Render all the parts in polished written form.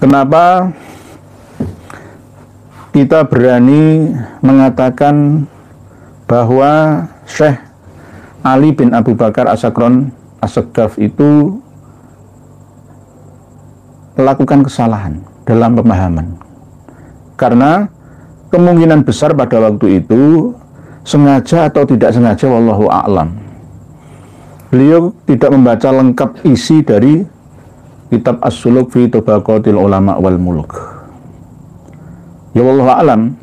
Kenapa kita berani mengatakan bahwa Syekh Ali bin Abu Bakar As-Sakron As-Saqqaf itu melakukan kesalahan dalam pemahaman? Karena kemungkinan besar pada waktu itu sengaja atau tidak sengaja, wallahu a'lam, beliau tidak membaca lengkap isi dari kitab As-Suluk fi Tabaqatil Ulama wal Muluk. Ya wallahu a'lam,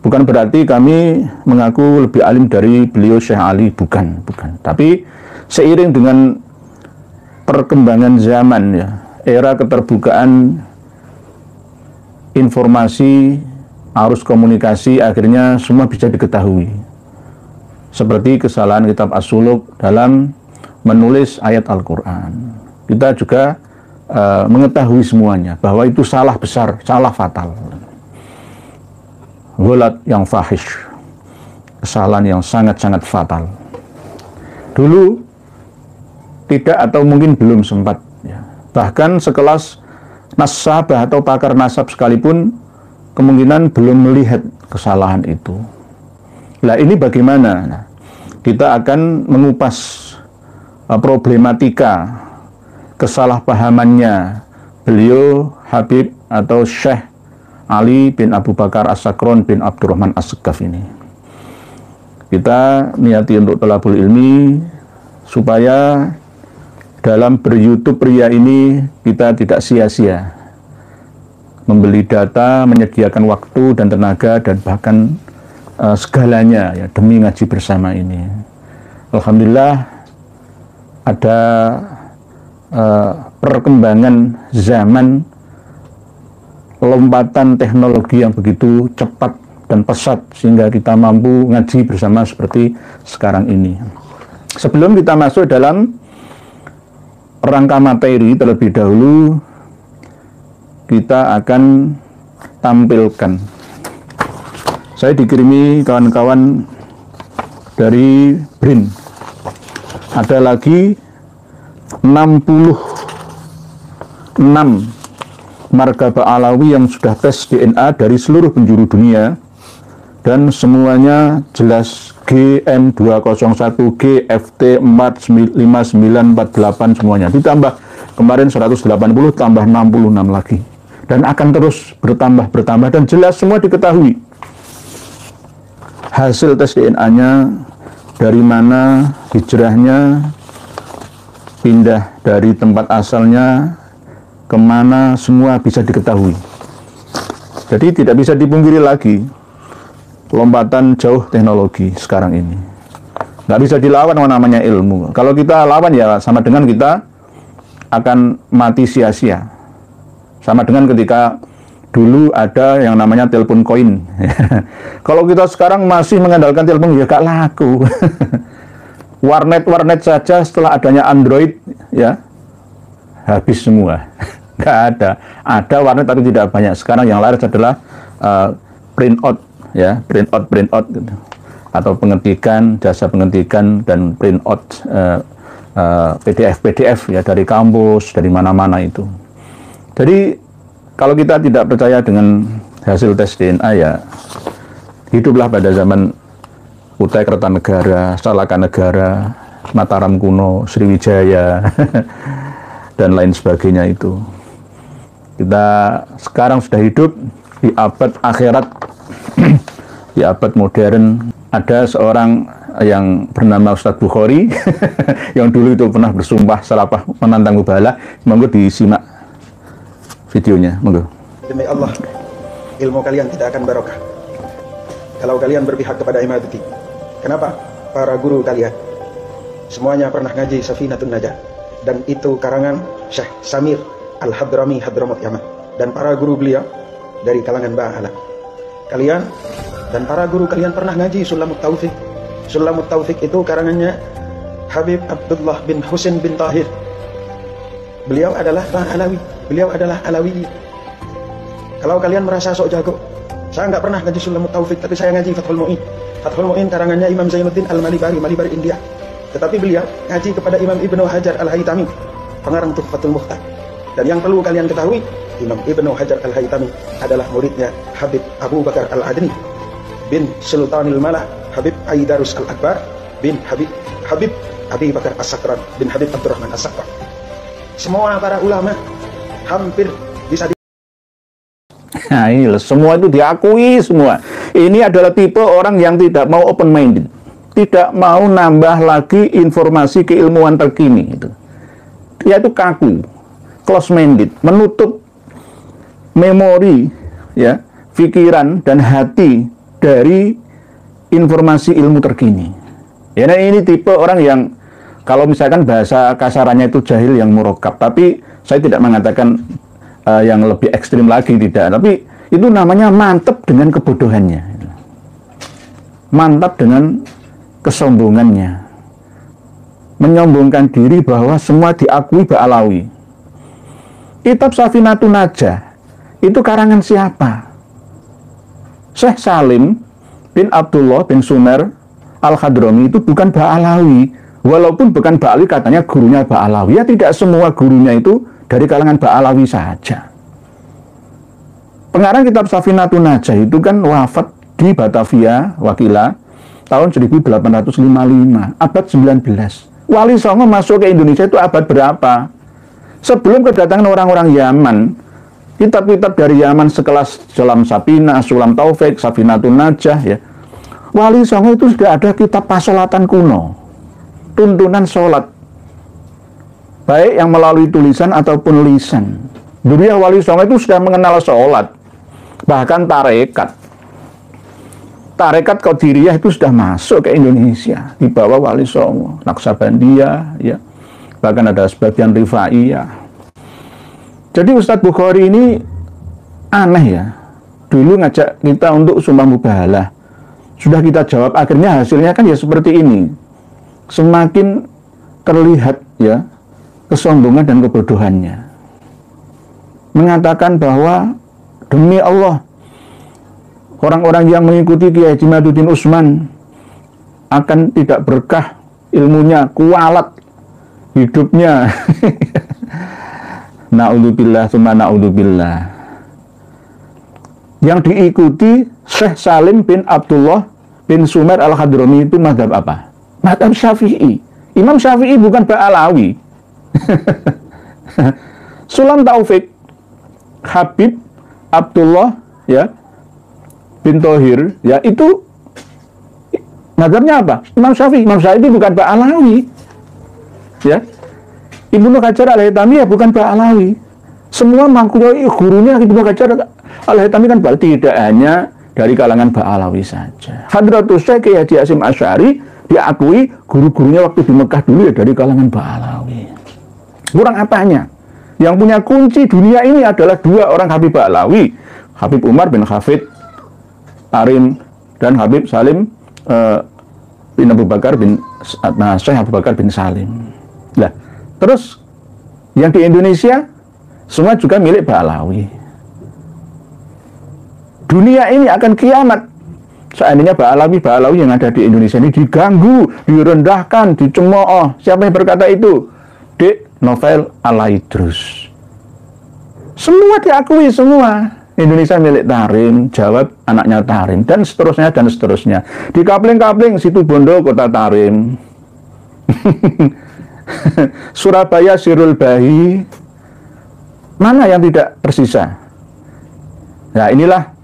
bukan berarti kami mengaku lebih alim dari beliau Syekh Ali, bukan. Tapi seiring dengan perkembangan zaman, ya, era keterbukaan informasi, arus komunikasi, akhirnya semua bisa diketahui. Seperti kesalahan kitab As-Suluk dalam menulis ayat Al-Quran. Kita juga mengetahui semuanya bahwa itu salah besar, salah fatal. Ghulat yang fahish, kesalahan yang sangat-sangat fatal. Dulu tidak atau mungkin belum sempat, ya. Bahkan sekelas nasabah atau pakar nasab sekalipun kemungkinan belum melihat kesalahan itu. Nah, ini bagaimana? Nah, kita akan mengupas problematika kesalahpahamannya beliau Habib atau Syekh Ali bin Abu Bakar As-Sakron bin Abdurrahman As-Saqqaf ini. Kita niati untuk thalabul ilmi supaya dalam ber-YouTube pria ini kita tidak sia-sia membeli data, menyediakan waktu dan tenaga dan bahkan segalanya, ya, demi ngaji bersama ini. Alhamdulillah ada perkembangan zaman, lompatan teknologi yang begitu cepat dan pesat sehingga kita mampu ngaji bersama seperti sekarang ini. Sebelum kita masuk dalam rangka materi, terlebih dahulu kita akan tampilkan. Saya dikirimi kawan-kawan dari BRIN. Ada lagi 66 markabah Alawi yang sudah tes DNA dari seluruh penjuru dunia dan semuanya jelas GM201, GFT45948 semuanya. Ditambah kemarin 180 tambah 66 lagi. Dan akan terus bertambah dan jelas semua diketahui. Hasil tes DNA-nya, dari mana hijrahnya, pindah dari tempat asalnya, kemana, semua bisa diketahui. Jadi tidak bisa dipungkiri lagi, lompatan jauh teknologi sekarang ini. Nggak bisa dilawan namanya ilmu. Kalau kita lawan ya sama dengan kita akan mati sia-sia. Sama dengan ketika dulu ada yang namanya telepon koin. Kalau kita sekarang masih mengandalkan telepon, ya gak laku. Warnet saja setelah adanya Android, ya habis semua. Gak ada. Ada warnet tapi tidak banyak. Sekarang yang laris adalah print out, ya, print out gitu. Atau pengetikan, jasa pengetikan dan print out PDF ya dari kampus, dari mana-mana itu. Jadi kalau kita tidak percaya dengan hasil tes DNA, ya hiduplah pada zaman Kutai Kertanegara, Salaka Negara, Mataram kuno, Sriwijaya dan lain sebagainya itu. Kita sekarang sudah hidup di abad akhirat, di abad modern. Ada seorang yang bernama Ustadz Bukhari yang dulu itu pernah bersumpah serapah menantang Mubala. Monggo disimak videonya, monggo. Demi Allah, ilmu kalian tidak akan barokah kalau kalian berpihak kepada Imaduddin. Kenapa? Para guru kalian semuanya pernah ngaji Safinatun Najah, dan itu karangan Syekh Samir Al-Hadrami Hadramut Yaman, dan para guru beliau dari kalangan Ba'ala. Kalian dan para guru kalian pernah ngaji Sulamut Taufik. Sulamut Taufik itu karangannya Habib Abdullah bin Husain bin Tahir. Beliau adalah Alawi, beliau adalah Alawi. Kalau kalian merasa sok jago, saya nggak pernah ngaji Sulamut Taufik, tapi saya ngaji Fathul Mu'in. Fathul Mu'in karangannya Imam Zainuddin Al-Malibari, Malibari India. Tetapi beliau ngaji kepada Imam Ibnu Hajar Al-Haytami, pengarang Tuhfatul Mukhtar. Dan yang perlu kalian ketahui, Imam Ibnu Hajar Al-Haytami adalah muridnya Habib Abu Bakar Al-Adni bin Sultanil Malah, Habib Aidarus Al-Akbar bin Habib Abi Bakar As-Sakran bin Habib Abdurrahman As-Sakran. Semua para ulama hampir bisa Nah ini loh, semua itu diakui semua. Ini adalah tipe orang yang tidak mau open minded, tidak mau nambah lagi informasi keilmuan terkini itu. Dia itu kaku, close minded, menutup memori, ya, pikiran dan hati dari informasi ilmu terkini. Ya, nah ini tipe orang yang kalau misalkan bahasa kasarannya itu jahil yang murakkab, tapi saya tidak mengatakan yang lebih ekstrim lagi, tidak, tapi itu namanya mantap dengan kebodohannya, mantap dengan kesombongannya, menyombongkan diri bahwa semua diakui Ba'alawi. Kitab Safinatun Najah itu karangan siapa? Syekh Salim bin Abdullah bin Sumer Al-Hadrami itu bukan Ba'alawi, walaupun bukan Ba'alawi katanya gurunya Ba'alawi. Ya tidak semua gurunya itu dari kalangan Ba'alawi saja. Pengarang kitab Safinatun Najah itu kan wafat di Batavia, Wakila, tahun 1855, abad 19. Wali Songo masuk ke Indonesia itu abad berapa? Sebelum kedatangan orang-orang Yaman, kitab-kitab dari Yaman sekelas Jalam Sapina, Sulam Taufik, Safinatun Najah, ya, Wali Songo itu sudah ada kitab pasolatan kuno, tuntunan sholat, baik yang melalui tulisan ataupun lisan. Dulu ya Wali Songo itu sudah mengenal sholat, bahkan tarekat Qadiriyah itu sudah masuk ke Indonesia di bawah Wali Songo, Naksabandiyah, ya, bahkan ada sebagian Rifaiyah. Jadi Ustadz Bukhari ini aneh ya, dulu ngajak kita untuk sumpah mubahalah, sudah kita jawab, akhirnya hasilnya kan ya seperti ini, semakin terlihat ya kesombongan dan kebodohannya, mengatakan bahwa demi Allah orang-orang yang mengikuti Kiai Haji Maduddin Usman akan tidak berkah ilmunya, kualat hidupnya. Na'udzubillah tsumma na'udzubillah. Yang diikuti Syekh Salim bin Abdullah bin Sumer Al-Hadrami itu madhab apa? Madhab Syafi'i. Imam Syafi'i bukan Ba'alawi. Sulam Taufik, Habib Abdullah, ya, bin Thohir, ya, itu madhabnya apa? Imam Syafi'i. Imam Syafi'i itu bukan Ba'alawi, ya. Ibnu Hajar Al-Haytami ya bukan Ba'alawi. Semua mengakui gurunya Ibnu Hajar Al-Haytami kan tidak hanya dari kalangan Ba'alawi saja. Hadratus Syekh Kiai Haji Hasyim Asy'ari diakui guru-gurunya waktu di Mekah dulu ya dari kalangan Ba'alawi. Kurang apanya? Yang punya kunci dunia ini adalah dua orang Habib Ba'alawi, Habib Umar bin Hafid Arim dan Habib Salim bin Abu Bakar bin Syekh Abu Bakar bin Salim. Nah, terus yang di Indonesia semua juga milik Ba'alawi. Dunia ini akan kiamat seandainya Ba'alawi yang ada di Indonesia ini diganggu, direndahkan, dicemooh. Siapa yang berkata itu? Dik Novel Alaidrus. Semua diakui semua. Indonesia milik Tarim, Jawa anaknya Tarim, dan seterusnya dan seterusnya. Di kapling-kapling situ Bondo kota Tarim. Surabaya Sirul Bahi. Mana yang tidak tersisa? Nah, inilah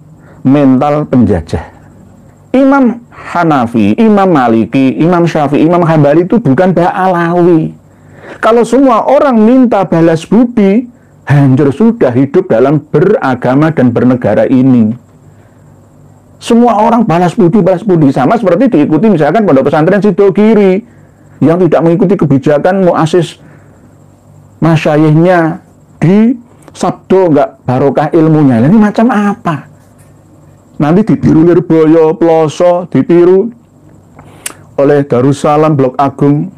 mental penjajah. Imam Hanafi, Imam Maliki, Imam Syafi'i, Imam Hambali itu bukan Ba'alawi. Kalau semua orang minta balas budi, hancur sudah hidup dalam beragama dan bernegara ini. Semua orang balas budi, sama seperti diikuti misalkan pondok pesantren Sidogiri yang tidak mengikuti kebijakan muassis masyayikhnya di sabdo nggak barokah ilmunya. Ini macam apa? Nanti ditiru Lirboyo, Ploso, ditiru oleh Darussalam, Blok Agung,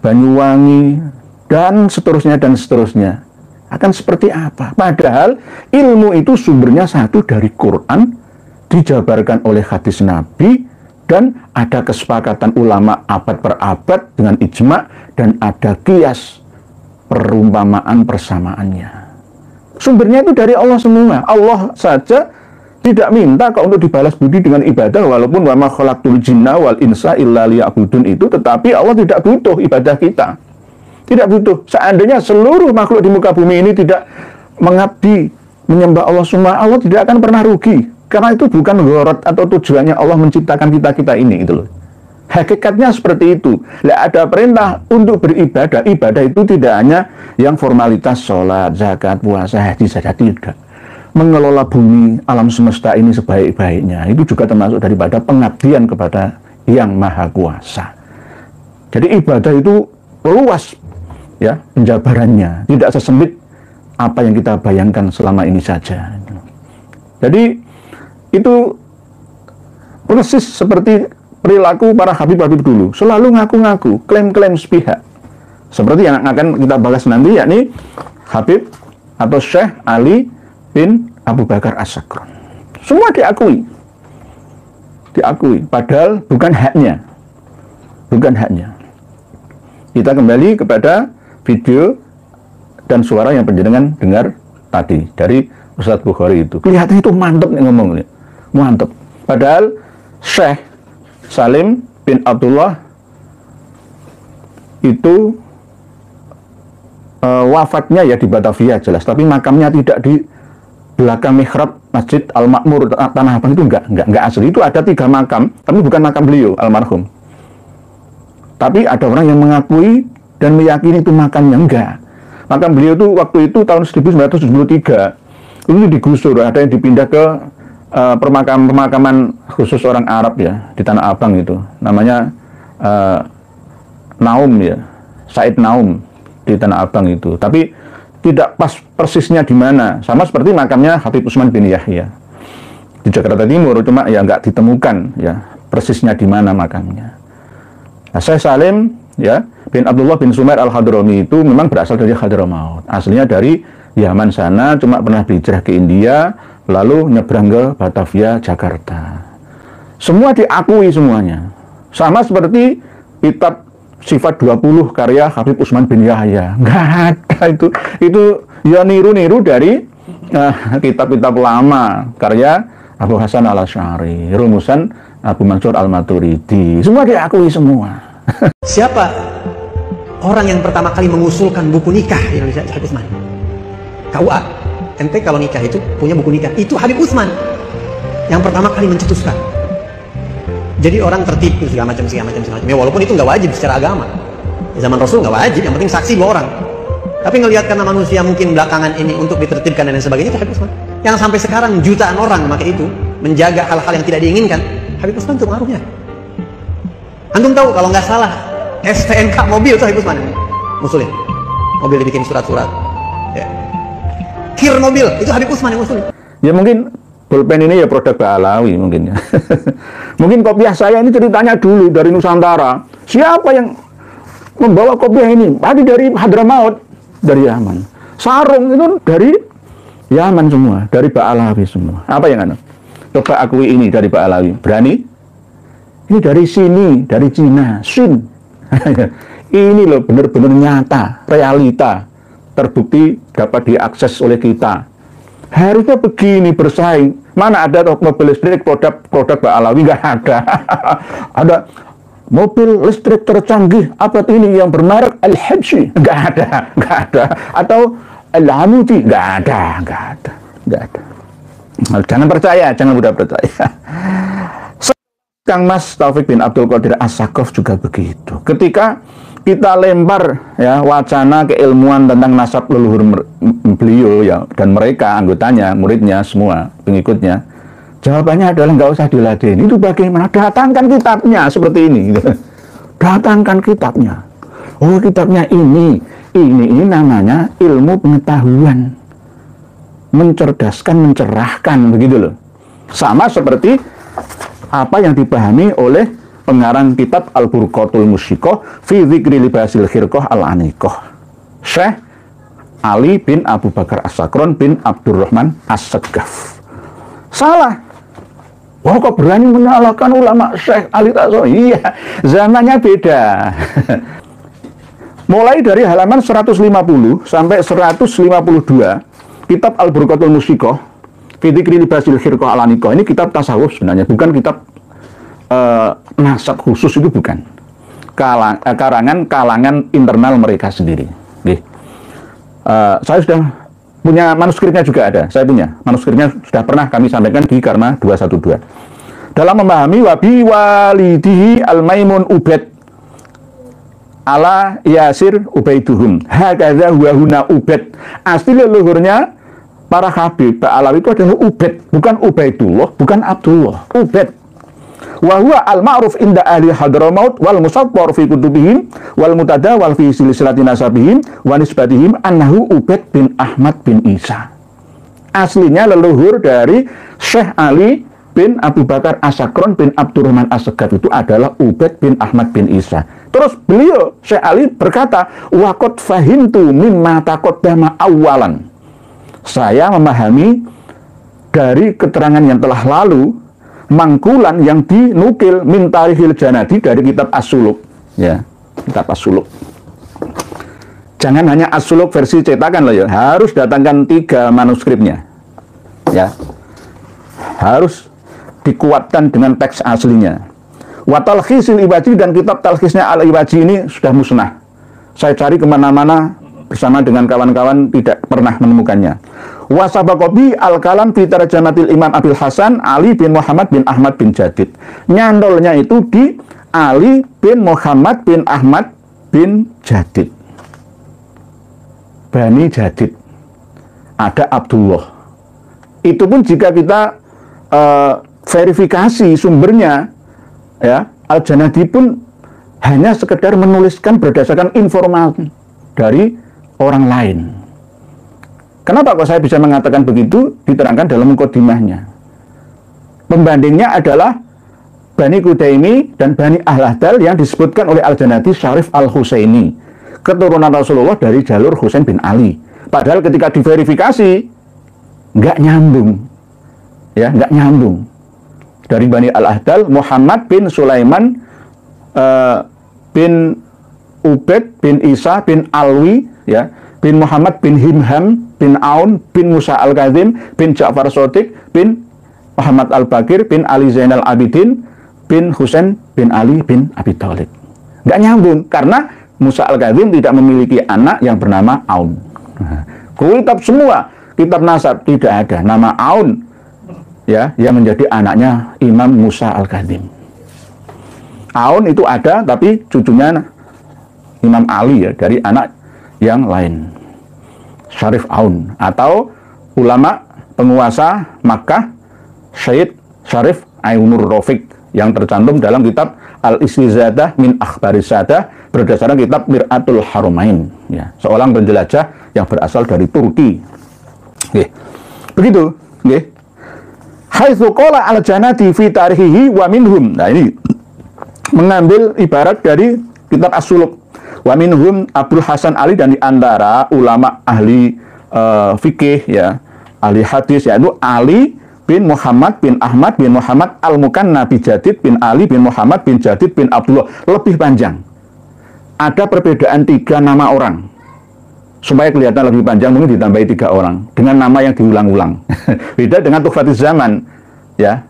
Banyuwangi, dan seterusnya. Akan seperti apa? Padahal ilmu itu sumbernya satu dari Quran, dijabarkan oleh hadis Nabi, dan ada kesepakatan ulama abad per abad dengan ijma, dan ada qiyas perumpamaan persamaannya. Sumbernya itu dari Allah semua. Allah saja tidak minta kok untuk dibalas budi dengan ibadah, walaupun wa ma khalaqtul jinna wal insa illa liya'budun itu, tetapi Allah tidak butuh ibadah kita. Tidak butuh. Seandainya seluruh makhluk di muka bumi ini tidak mengabdi, menyembah Allah semua, Allah tidak akan pernah rugi. Karena itu bukan gharat atau tujuannya Allah menciptakan kita-kita ini, gitu loh. Hakikatnya seperti itu. Lah ada perintah untuk beribadah. Ibadah itu tidak hanya yang formalitas sholat, zakat, puasa, haji saja, tidak. Mengelola bumi, alam semesta ini sebaik-baiknya. Itu juga termasuk daripada pengabdian kepada Yang Maha Kuasa. Jadi ibadah itu luas, ya, penjabarannya. Tidak sesempit apa yang kita bayangkan selama ini saja. Jadi itu persis seperti perilaku para habib-habib dulu, selalu ngaku-ngaku, klaim-klaim sepihak. Seperti yang akan kita bahas nanti, yakni Habib atau Syekh Ali bin Abu Bakar As-Sakron. Semua diakui. Diakui, padahal bukan haknya. Bukan haknya. Kita kembali kepada video dan suara yang penjenengan dengar tadi dari Ustadz Bukhari itu. Kelihatannya itu mantep nih ngomongnya. Mantep. Padahal Syekh Salim bin Abdullah itu wafatnya ya di Batavia jelas, tapi makamnya tidak di belakang mihrab Masjid Al-Makmur Tanah Abang, itu enggak asli. Itu ada 3 makam, tapi bukan makam beliau almarhum. Tapi ada orang yang mengakui dan meyakini itu makamnya. Enggak. Makam beliau itu waktu itu tahun 1973 itu digusur, ada yang dipindah ke pemakaman khusus orang Arab ya di Tanah Abang itu, namanya Naum ya, Said Naum di Tanah Abang itu. Tapi tidak pas persisnya di mana, sama seperti makamnya Habib Utsman bin Yahya di Jakarta Timur, cuma ya nggak ditemukan ya persisnya di mana makamnya. Nah, Syekh Salim ya bin Abdullah bin Sumair Al-Hadrami itu memang berasal dari Hadramaut, aslinya dari Yaman sana, cuma pernah berhijrah ke India, lalu nyebrang ke Batavia, Jakarta. Semua diakui semuanya. Sama seperti kitab Sifat 20 karya Habib Utsman bin Yahya. Nggak ada itu. Itu ya niru-niru dari kitab-kitab lama karya Abu Hasan Al-Asy'ari, rumusan Abu Mansur Al-Maturidi. Semua diakui semua. Siapa orang yang pertama kali mengusulkan buku nikah di Indonesia? Habib Utsman. KUA. Ente kalau nikah itu punya buku nikah, itu Habib Utsman yang pertama kali mencetuskan. Jadi orang tertib segala macam. Ya walaupun itu nggak wajib secara agama. Di zaman Rasul nggak wajib, yang penting saksi 2 orang. Tapi ngelihat karena manusia mungkin belakangan ini untuk ditertibkan dan lain sebagainya, itu Habib Utsman. Yang sampai sekarang jutaan orang memakai itu, menjaga hal-hal yang tidak diinginkan. Habib Utsman itu pengaruhnya. Antum tahu kalau nggak salah STNK mobil itu Habib Utsman ngusulin. Mobil dibikin surat-surat. Ya. Kir mobil itu Habib Utsman yang ngusulin. Ya mungkin pulpen ini ya produk Ba'alawi mungkin ya. Mungkin kopiah saya ini ceritanya dulu dari Nusantara. Siapa yang membawa kopiah ini? Tadi dari Hadramaut, dari Yaman. Sarung itu dari Yaman semua, dari Ba'alawi semua. Apa yang anu? Coba akui ini dari Ba'alawi. Berani? Ini dari sini, dari Cina, Xin. Ini loh benar-benar nyata, realita, terbukti dapat diakses oleh kita. Harusnya begini bersaing. Mana ada mobil listrik produk Ba'alawi? Nggak ada. Ada mobil listrik tercanggih abad ini yang bermerek Al-Habsyi? Nggak ada. Atau Al-Hamudi? Nggak ada. Jangan percaya, jangan mudah percaya. Kang Mas Taufik bin Abdul Qadir As-Sakaf juga begitu. Ketika kita lempar ya wacana keilmuan tentang nasab leluhur beliau ya dan mereka anggotanya, muridnya semua, pengikutnya, jawabannya adalah nggak usah diladeni. Itu bagaimana? Datangkan kitabnya seperti ini. Gitu. Datangkan kitabnya. Oh kitabnya ini namanya ilmu pengetahuan, mencerdaskan, mencerahkan begitu loh. Sama seperti apa yang dipahami oleh pengarang kitab Al-Burqatul Musyiqah fi dzikri libasil khirqah al-aniqah, Syekh Ali bin Abu Bakar As-Sakron bin Abdurrahman As-Sagaf. Salah. Wah, kok berani menyalahkan ulama Syekh Ali Tasawuf? Iya, zamannya beda. Mulai dari halaman 150 sampai 152, kitab Al-Burqatul Musiqah, fi dzikri libasil khirqah ala nikah. Ini kitab tasawuf sebenarnya, bukan kitab nasab khusus, itu bukan. Kalangan internal mereka sendiri. Saya sudah punya manuskripnya juga ada. Saya punya manuskripnya, sudah pernah kami sampaikan di Karma 212. Dalam memahami wabi walidihi al-maimun ubed ala Yasir Ubaiduhum hakadha huwa huna Ubed. Asli leluhurnya para Habib Alawi itu adalah Ubed, bukan Ubaidullah, bukan Abdullah, Ubed. Wa huwa al-ma'ruf inda ahli Hadramaut wal musaffar fi kutubihim wal mutadawwal fi silsilati nasabihim wa nisbatihim annahu Ubed bin Ahmad bin Isa. Aslinya leluhur dari Syekh Ali bin Abu Bakar As-Sakron bin Abdurrahman As-Segaf itu adalah Ubed bin Ahmad bin Isa. Terus beliau, Syekh Ali berkata, waqad fahimtu mimma taqaddama awalan. Saya memahami dari keterangan yang telah lalu, mangkulan yang dinukil min Tarikhil Janadi dari kitab As-Suluk. Ya, kitab As-Suluk. Jangan hanya As-Suluk versi cetakan loh ya, harus datangkan 3 manuskripnya. Ya. Harus dikuatkan dengan teks aslinya. Wa Talkhisil Iwaji, dan kitab talkhisnya Al-Iwaji ini sudah musnah. Saya cari kemana-mana bersama dengan kawan-kawan, tidak pernah menemukannya. Wa Sabaqobi Al-Kalam fi Tarjamatil Imam Abil Hasan Ali bin Muhammad bin Ahmad bin Jadid. Nyandolnya itu di Ali bin Muhammad bin Ahmad bin Jadid. Bani Jadid. Ada Abdullah. Itu pun jika kita verifikasi sumbernya, ya, Al-Janadi pun hanya sekedar menuliskan berdasarkan informasi dari orang lain. Kenapa kok saya bisa mengatakan begitu? Diterangkan dalam mukadimahnya. Pembandingnya adalah Bani Kudaimi dan Bani Ahlahdal yang disebutkan oleh Al-Janadi Syarif Al-Husaini, keturunan Rasulullah dari jalur Husain bin Ali. Padahal ketika diverifikasi nggak nyambung, ya, nggak nyambung. Dari Bani Al-Ahdal Muhammad bin Sulaiman bin Ubed bin Isa bin Alwi, ya, bin Muhammad bin Himham bin Aun bin Musa Al-Kazim bin Ja'far Shodiq bin Muhammad Al-Bakir bin Ali Zainal Abidin bin Husain bin Ali bin Abi Thalib. Nggak nyambung karena Musa Al-Kazim tidak memiliki anak yang bernama Aun. Kitab semua, kitab nasab tidak ada nama Aun, ya, yang menjadi anaknya Imam Musa Al-Kazim. Aun itu ada, tapi cucunya Imam Ali, ya, dari anak yang lain. Syarif Aun, atau ulama penguasa Makkah Syed Syarif Ainur Rafiq yang tercantum dalam kitab Al-Istizadah min Akhbaris Sadah berdasarkan kitab Mir'atul Haramain, ya, seorang penjelajah yang berasal dari Turki. Begitu, nggih. Haitsu qala Al-Janadi fi tarihihi wa minhum. Nah, ini mengambil ibarat dari kitab As-Suluk. Wa minhum Abdul Hasan Ali, dan di antara ulama ahli fikih, ya, ahli hadis, yaitu Ali bin Muhammad bin Ahmad bin Muhammad Al-Mukanna bin Jadid bin Ali bin Muhammad bin Jadid bin Abdullah. Lebih panjang. Ada perbedaan 3 nama orang. Supaya kelihatan lebih panjang, mungkin ditambahi 3 orang dengan nama yang diulang-ulang. Beda dengan Tuhfatul Zaman, ya,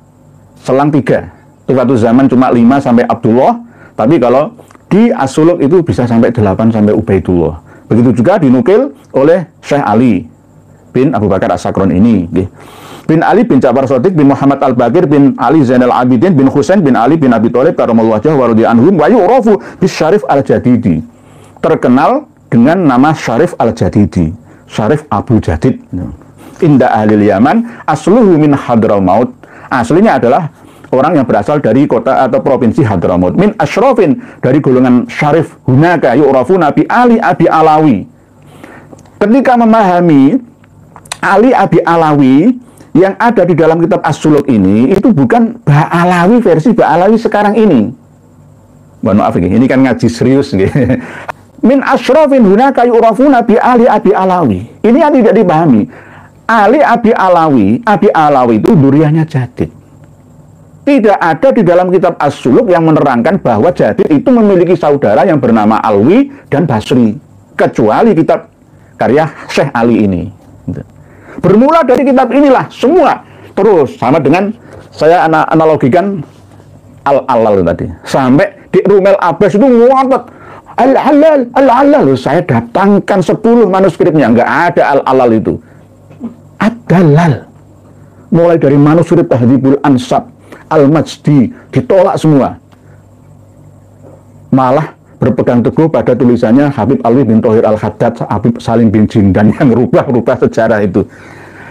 selang 3. Tuhfatul Zaman cuma 5 sampai Abdullah, tapi kalau di As-Suluk itu bisa sampai 8 sampai Ubaidullah. Begitu juga dinukil oleh Syekh Ali bin Abu Bakar As-Sakron ini, bin Ali bin Ja'far Shodiq bin Muhammad Al-Bakir bin Ali Zainal Abidin bin Husain bin Ali bin Abi Thalib karamallahu wajhahu wa radhiya anhum wa yu'rafu bis Syarif Al-Jadidi. Terkenal dengan nama Syarif Al-Jadidi, Syarif Abu Jadid. Inda ahli Yaman asluhu min Hadramaut. Aslinya adalah orang yang berasal dari kota atau provinsi Hadramaut. Min asyrafin, dari golongan syarif. Hunaka yu'rafu Nabi Ali Abi Alawi. Ketika memahami Ali Abi Alawi yang ada di dalam kitab As-Suluk ini, itu bukan Ba'alawi versi Ba'alawi sekarang ini. Mohon maaf, ini kan ngaji serius. Min asyrafin hunaka yu'rafu Nabi Ali Abi Alawi. Ini yang tidak dipahami. Ali Abi Alawi itu duriannya Jadid. Tidak ada di dalam kitab As-Suluk yang menerangkan bahwa Jadid itu memiliki saudara yang bernama Alwi dan Basri, kecuali kitab karya Syekh Ali ini. Bermula dari kitab inilah semua, terus sama dengan saya analogikan Al-Alal tadi, sampai di Rumel Abbas itu ngotot Al-Halal, Al-Halal. Saya datangkan 10 manuskripnya, nggak ada Al-Alal itu. Ad-Dalal, mulai dari manuskrip Tahdhibul Ansab, Al-Majdi, ditolak semua. Malah berpegang teguh pada tulisannya Habib Alwi bin Thohir Al-Haddad, Habib Salim bin Jindan yang rubah-rubah sejarah itu.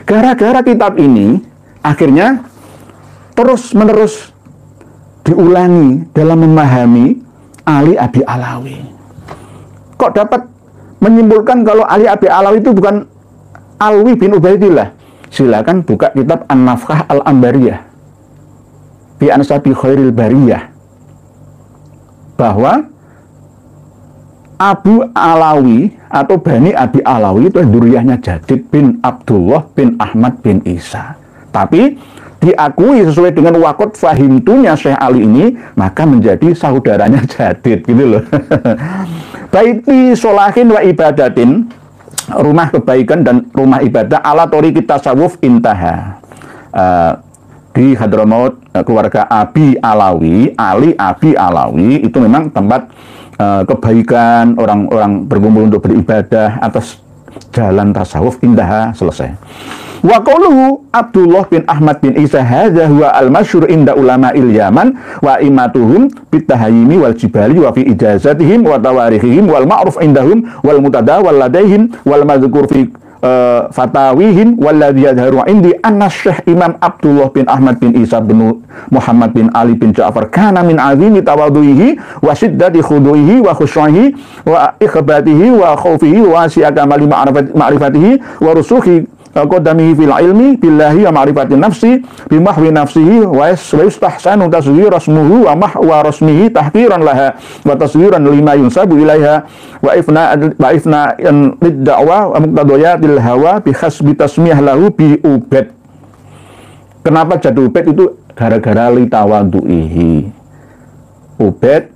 Gara-gara kitab ini, akhirnya terus-menerus diulangi dalam memahami Ali Abi Alawi. Kok dapat menyimpulkan kalau Ali Abi Alawi itu bukan Alwi bin Ubaidillah? Silakan buka kitab An-Nafkah Al-Ambariyah bi Ansabi Khairil Bariyah, bahwa Abu Alawi atau Bani Abi Alawi itu duriyahnya Jadid bin Abdullah bin Ahmad bin Isa. Tapi diakui sesuai dengan wakot fahimtunya Syekh Ali ini, maka menjadi saudaranya Jadid, gitu loh. Baiti solahin wa ibadatin, rumah kebaikan dan rumah ibadah ala thoriqit tasawuf intaha. Di Hadramaut, keluarga Abi Alawi, Ali Abi Alawi itu memang tempat kebaikan, orang-orang berkumpul untuk beribadah atas jalan tasawuf indaha, selesai. Wa qauluhu Abdullah bin Ahmad bin Isa hadza huwa al-masyhur inda ulama'il Yaman wa imatuhum bitahayyimi wal jibali wa fi ijazatihim wa tawarihihim wal ma'ruf indahum wal mutadawwal ladaihim wal madhkur fi fatawihim walladhi yadharu indi anna Syekh Imam Abdullah bin Ahmad bin Isa bin Muhammad bin Ali bin Ja'far kana min azimi tawadhuihi wa shiddati khudu'ihi wa khusyu'ihi wa ikhbatihi wa khawfihi wa si'akamali ma'rifatihi wa rusuhi qadamihi fil ilmi billahi wa ma'rifati nafsi bimahwi nafsihi wa yustahsanu tasghir rasmuhu wa mahwa rasmihi tahqiran laha wa tasghiran lima yunsabu ilaiha wa ifna lid-da'wa wa muqtadayatil hawa bi hasbi tasmiyah lahu bi ubed. Kenapa jadi ubed itu? Gara-gara li tawadhuihi. Ubed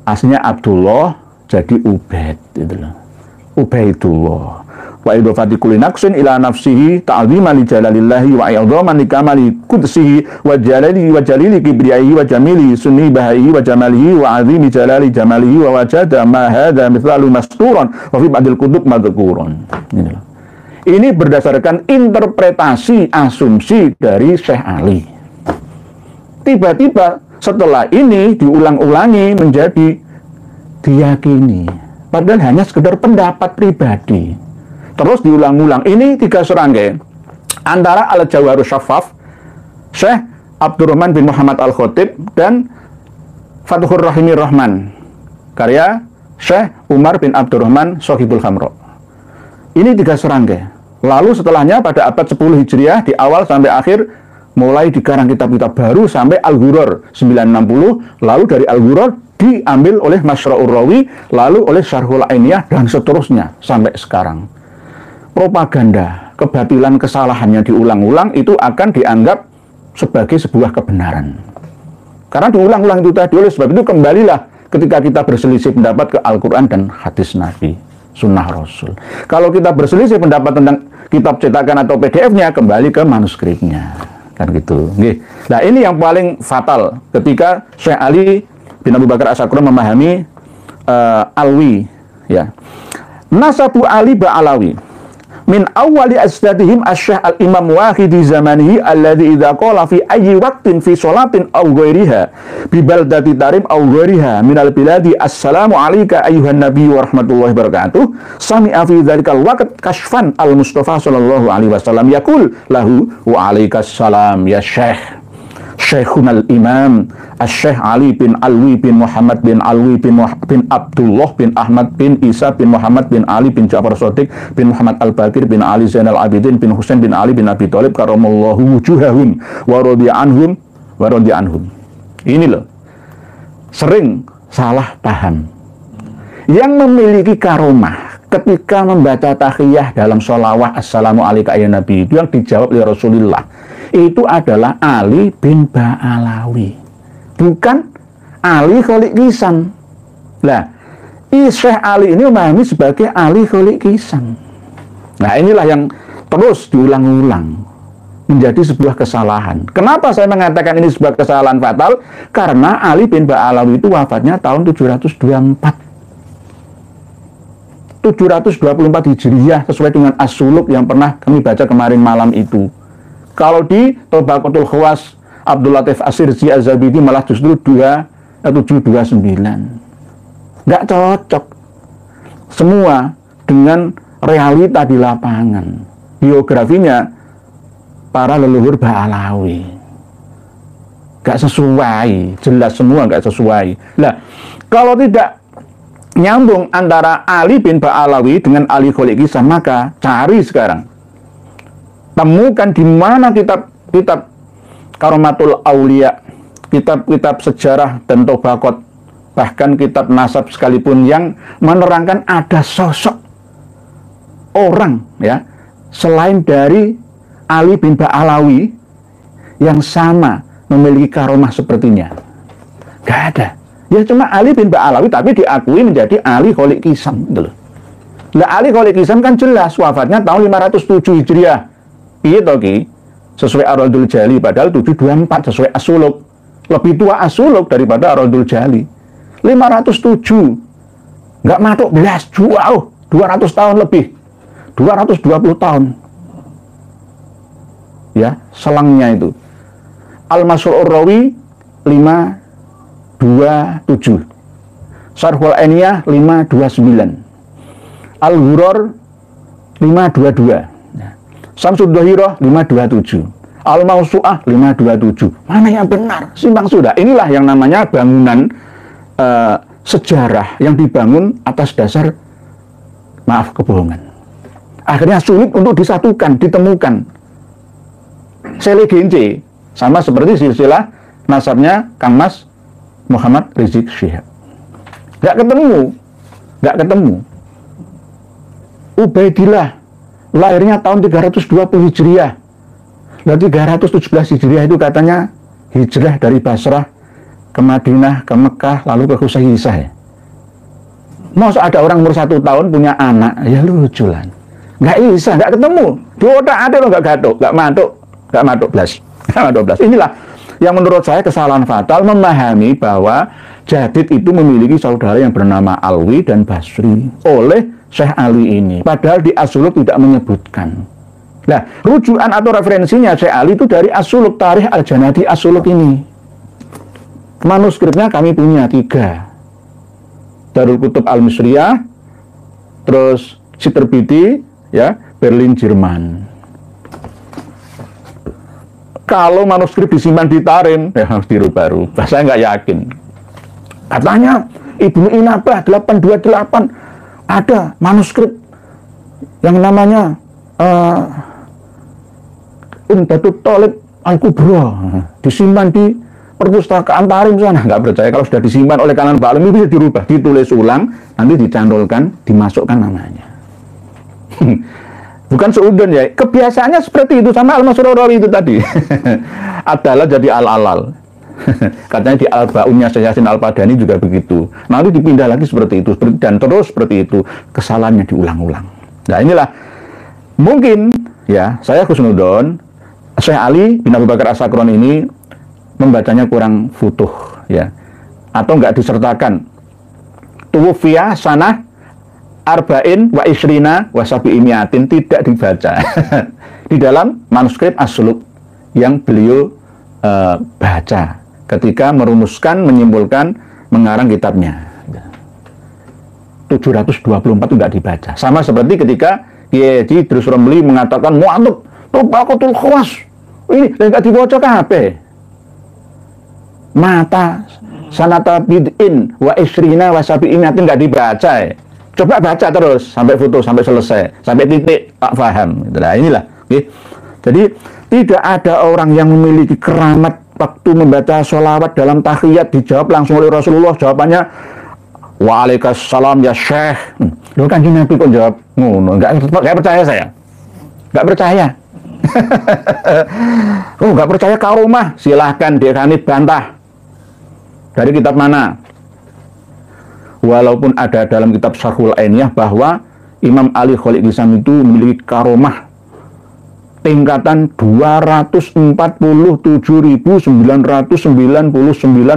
aslinya Abdullah, jadi ubed, gitu loh. Ubaidullah. Wa idhafati kulli naqsin ila nafsihi ta'ziman li jalalillahi wa i'dhaman li kamali qudsihi wa jalili kibriyaihi wa jamili sunni bahaihi wa jamalihi wa 'azimi jalali jamalihi wa wajada ma hadza mithalu masturan wa fi ba'dil kutub madhkurun. Ini berdasarkan interpretasi asumsi dari Syekh Ali. Tiba-tiba setelah ini diulang-ulangi menjadi diyakini, padahal hanya sekedar pendapat pribadi. Terus diulang-ulang. Ini 3 serangkai antara Al-Jawharus Syaffaf, Syekh Abdurrahman bin Muhammad Al-Khatib, dan Fathur Rahimir Rahman, karya Syekh Umar bin Abdurrahman Sohibul Khamro. Ini 3 serangkai. Lalu setelahnya pada abad 10 Hijriah di awal sampai akhir mulai dikarang kitab-kitab baru sampai Al-Ghuror 960, lalu dari Al-Ghuror diambil oleh Masyra'ur Rawi, lalu oleh Syarhul Ainiyah, dan seterusnya sampai sekarang. Propaganda, kebatilan, kesalahannya diulang-ulang, itu akan dianggap sebagai sebuah kebenaran. Karena diulang-ulang itu tadi. Oleh sebab itu kembalilah ketika kita berselisih pendapat ke Al-Quran dan hadis Nabi, sunnah Rasul. Kalau kita berselisih pendapat tentang kitab cetakan atau PDF-nya, kembali ke manuskripnya. Kan gitu. Nah, ini yang paling fatal ketika Syekh Ali bin Abu Bakar As-Sakran memahami Alwi, ya. Nasabu Ali Ba'alawi min awali asdatihim asy-Syekh al-Imam Wahidi zamanihi alladhi idza qala fi ayyi waqtin fi sholatin aw ghairiha bi baldati tarim aw ghairiha minal biladi assalamu alayka ayyuhan nabiy wa rahmatullahi wabarakatuh sami'a fi dzalikal waqt kashfan al-Mustafa sallallahu alaihi wasallam yaqul lahu wa alaikas salam ya Syekh Syekhunal Imam Syekh Ali bin Alwi bin Muhammad bin Alwi bin Abdullah bin Ahmad bin Isa bin Muhammad bin Ali bin Ja'far Shadiq bin Muhammad Al-Bakir bin Ali Zainal Abidin bin Husain bin Ali bin Abi Thalib karamallahu wujuhahum wa radiya anhum. Ini loh, sering salah paham. Yang memiliki karomah ketika membaca tahiyah dalam sholawat assalamu alayka ya Nabi, itu yang dijawab oleh Rasulullah. itu adalah Ali bin Ba'alawi, bukan Ali Kholik Kisan. Nah, Syekh Ali ini memahami sebagai Ali Kholik Kisan. Nah, inilah yang terus diulang-ulang menjadi sebuah kesalahan. Kenapa saya mengatakan ini sebuah kesalahan fatal? Karena Ali bin Ba'alawi itu wafatnya tahun 724 Hijriyah sesuai dengan As-Suluk yang pernah kami baca kemarin malam itu. Kalau di Tabaqatul Khawas Abdul Latif As-Sirzi Az-Zabidi malah justru 729. Nggak cocok semua dengan realita di lapangan. Biografinya para leluhur Ba'alawi nggak sesuai, jelas semua nggak sesuai. Nah, kalau tidak nyambung antara Ali bin Ba'alawi dengan Ali Kholik Kisan, maka cari sekarang, temukan di mana kitab Karomatul Aulia, kitab-kitab sejarah dan tobakot, bahkan kitab nasab sekalipun yang menerangkan ada sosok orang ya selain dari Ali bin Ba'alawi yang sama memiliki karomah sepertinya. Gak ada. Ya cuma Ali bin Ba'alawi tapi diakui menjadi Ali Kholik Kisan gitu loh. Lah Ali Kholik Kisan kan jelas wafatnya tahun 507 Hijriah. Iya toh Ki? Sesuai Ar-Raddul Jali, padahal 724 sesuai As-Suluk. Lebih tua As-Suluk daripada Ar-Raddul Jali. 507. Nggak matuk belas, jauh 200 tahun lebih. 220 tahun. Ya, selangnya itu. Al-Masrur Rawi 527. Syarhul Ainiyah 529. Al-Ghuror 522. Syamsud Dhahirah 527. Al-Mausu'ah 527. Mana yang benar? Simpang sudah. Inilah yang namanya bangunan sejarah yang dibangun atas dasar kebohongan. Akhirnya sulit untuk disatukan, ditemukan. Selegenci sama seperti silsilah nasabnya Kang Mas Muhammad Rizik Syihab. Nggak ketemu. Ubaidillah lahirnya tahun 320 Hijriah. Dan 317 Hijriah itu katanya hijrah dari Basrah ke Madinah, ke Mekah, lalu ke Husaysah ya. Masa ada orang umur 1 tahun punya anak, ya lucu lah. Nggak bisa, nggak ketemu. Di otak ada loh nggak gatuk, nggak matuk belas. Inilah yang menurut saya kesalahan fatal, memahami bahwa Jadid itu memiliki saudara yang bernama Alwi dan Basri oleh Syekh Ali ini. Padahal di As-Suluk tidak menyebutkan. Nah, rujukan atau referensinya Syekh Ali itu dari As-Suluk, Tarikh Al-Janadi As-Suluk ini. Manuskripnya kami punya 3. Darul Kutub Al-Misriyah, terus Siterbiti, ya, Berlin, Jerman. Kalau manuskrip disimpan di Tarim, ya harus dirubah-rubah. Saya nggak yakin. Katanya Ibnu Inabah 828 ada manuskrip yang namanya Umdatut Thalib Al-Kubra, disimpan di perpustakaan Tarim sana. Nggak percaya, kalau sudah disimpan oleh kalangan Mbak Alim itu bisa dirubah, ditulis ulang, nanti dicantolkan, dimasukkan namanya. Bukan seudon ya, kebiasaannya seperti itu, sama Al-Masrur Rawi itu tadi. Adalah jadi al-alal. Katanya di Al-Ba'unnya Syekh Yasin Al-Padani juga begitu. Nanti dipindah lagi seperti itu, dan terus seperti itu. Kesalahannya diulang-ulang. Nah inilah, mungkin ya, saya khusnudon, Syekh Ali bin Abu Bakar As-Sakron ini membacanya kurang futuh ya, atau enggak disertakan. Tuwfiya sanah Arba'in wa Isrina wa Sabi'imiatin, tidak dibaca di dalam manuskrip As-Suluk yang beliau baca ketika merumuskan, menyimpulkan, mengarang kitabnya. 724 itu tidak dibaca. Sama seperti ketika Kiai Haji Idrus Romli mengatakan mu'atub Tabaqatul Khawas ini enggak dibaca kabeh. Mata sanata bid'in wa Isrina wa Sabi'imiatin enggak dibaca ya. Coba baca terus sampai foto, sampai selesai, sampai titik tak paham. Nah inilah. Okay. Jadi tidak ada orang yang memiliki keramat waktu membaca sholawat dalam tahiyat dijawab langsung oleh Rasulullah. Jawabannya Waalaikumsalam ya Syekh. Loh kan Nabi kok jawab ngono? Enggak percaya saya. Enggak percaya. Oh, nggak percaya karomah? Silahkan Dekani bantah. Dari kitab mana? Walaupun ada dalam kitab Syarhul Ainiyah bahwa Imam Ali Kholil Kisam itu memiliki karomah tingkatan 247.999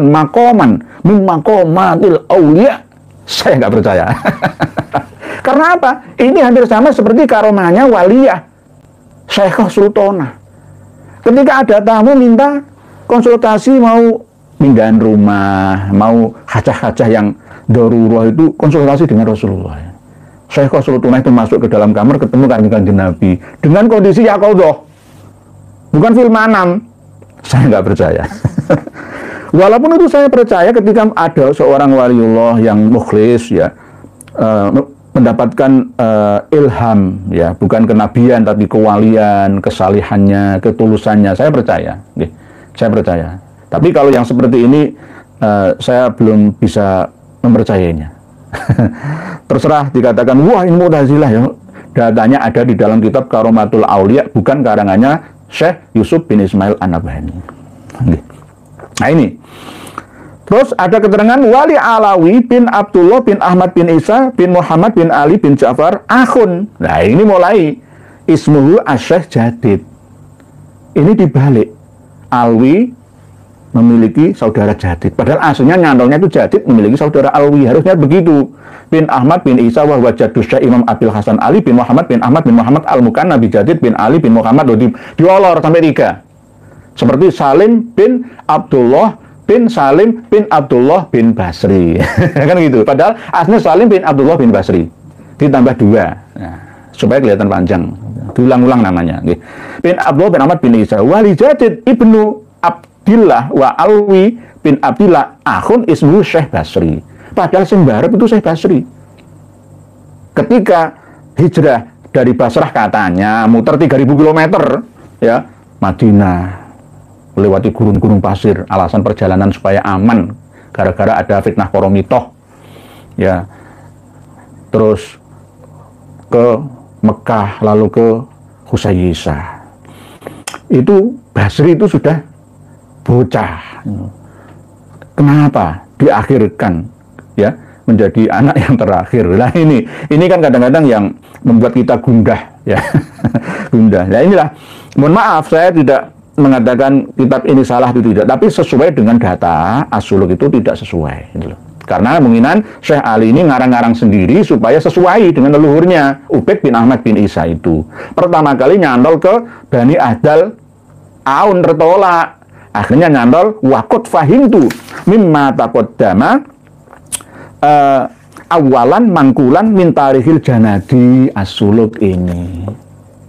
makoman min makomatil aulia. Saya nggak percaya. Karena apa? Ini hampir sama seperti karomahnya waliyah Syekhah Sultanah. Ketika ada tamu minta konsultasi, mau pindahan rumah, mau hajah-hajah yang darurat, itu konsultasi dengan Rasulullah. Syekhah Sultanah itu masuk ke dalam kamar, ketemu Kanjeng Nabi dengan kondisi yaqadhah, bukan fil manam. Saya nggak percaya. Walaupun itu saya percaya ketika ada seorang waliullah yang mukhlis, ya, mendapatkan ilham, ya, bukan kenabian tapi kewalian, kesalihannya, ketulusannya, saya percaya. Saya percaya. Tapi kalau yang seperti ini saya belum bisa mempercayainya. Terserah dikatakan wah ini Mu'tazilah, ya. Datanya ada di dalam kitab Karomatul Aulia, bukan karangannya Syekh Yusuf bin Ismail An-Nabhani. Nah ini. Terus ada keterangan Wali Alawi bin Abdullah bin Ahmad bin Isa bin Muhammad bin Ali bin Ja'far akhun. Nah ini mulai ismuhu Asyekh Jadid. Ini dibalik. Alwi memiliki saudara Jadid. Padahal aslinya nyantolnya itu Jadid memiliki saudara Alwi. Harusnya begitu. Bin Ahmad bin Isa wa Jadus Syekh Imam Abil Hasan Ali bin Muhammad bin Ahmad bin Muhammad Al-Mukanna bin Jadid bin Ali bin Muhammad. Diolor sampai 3. Seperti Salim bin Abdullah bin Salim bin Abdullah bin Basri. Kan gitu. Padahal aslinya Salim bin Abdullah bin Basri. Ditambah 2. Nah, supaya kelihatan panjang. Diulang-ulang namanya. Bin Abdullah bin Ahmad bin Isa. Wali Jadid ibnu Abdillah wa Alwi bin Abdillah akhun ismu Syekh Basri. Padahal sembarep itu Syekh Basri. Ketika hijrah dari Basrah katanya muter 3.000 km, ya, Madinah, melewati gunung-gunung pasir, alasan perjalanan supaya aman gara-gara ada fitnah Koromitoh, ya. Terus ke Mekah, lalu ke Husayyisah. Itu Basri itu sudah bocah. Kenapa diakhirkan, ya, menjadi anak yang terakhir? Nah ini kan kadang-kadang yang membuat kita gundah, ya. Gundah. Nah inilah, mohon maaf saya tidak mengatakan kitab ini salah itu tidak, tapi sesuai dengan data As-Suluk itu tidak sesuai, gitu loh. Karena kemungkinan Syekh Ali ini ngarang-ngarang sendiri supaya sesuai dengan leluhurnya Ubaid bin Ahmad bin Isa itu. Pertama kali nyantol ke Bani Ahdal Aun tertolak, akhirnya nyantol wakut fahimtu mimma taqaddama awalan mangkulan min tarihil janadi As-Suluk ini.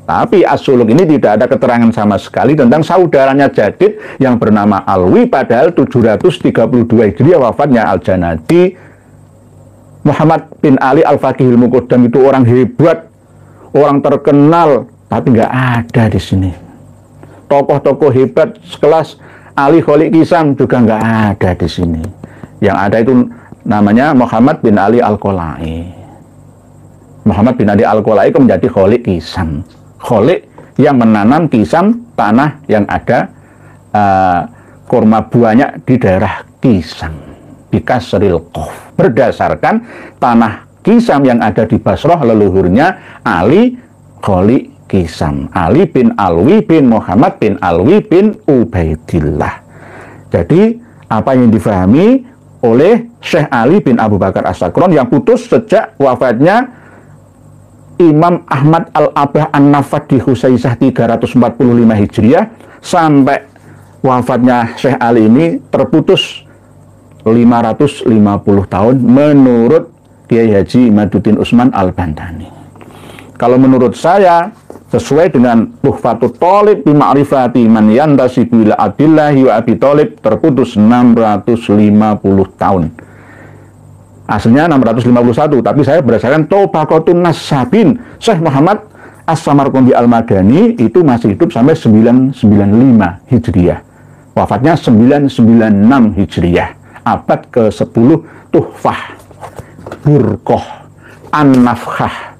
Tapi As-Suluk ini tidak ada keterangan sama sekali tentang saudaranya Jadid yang bernama Alwi, padahal 732 Hijriah wafatnya Al-Janadi. Muhammad bin Ali Al-Faqihil Muqaddam itu orang hebat, orang terkenal, tapi nggak ada di sini. Tokoh-tokoh hebat sekelas Ali Kholil Kisam juga nggak ada di sini. Yang ada itu namanya Muhammad bin Ali Al-Qolai. Muhammad bin Ali Al-Qolai itu menjadi Kholil Kisam. Kholil yang menanam Kisam, tanah yang ada kurma buahnya di daerah Kisam, di Kasril Qof. Berdasarkan tanah Kisam yang ada di Basrah, leluhurnya Ali Kholil Kisam, Ali bin Alwi bin Muhammad bin Alwi bin Ubaidillah. Jadi apa yang difahami oleh Syekh Ali bin Abu Bakar As-Sakron yang putus sejak wafatnya Imam Ahmad Al-Abah An-Nafad di Husaysah 345 Hijriah sampai wafatnya Syekh Ali ini terputus 550 tahun menurut Kiai Haji Imaduddin Utsman Al-Bantani. Kalau menurut saya sesuai dengan Tuhfatut Thalib bi ma'rifati man yantasibu ila Abdillahi wa Abi Thalib terputus 650 tahun. Aslinya 651, tapi saya berdasarkan Tobaqatun Nasabin Syekh Muhammad As-Samarqandi Al-Madani itu masih hidup sampai 995 Hijriah. Wafatnya 996 Hijriah. Abad ke-10 Tuhfah Burqah An-Nafkhah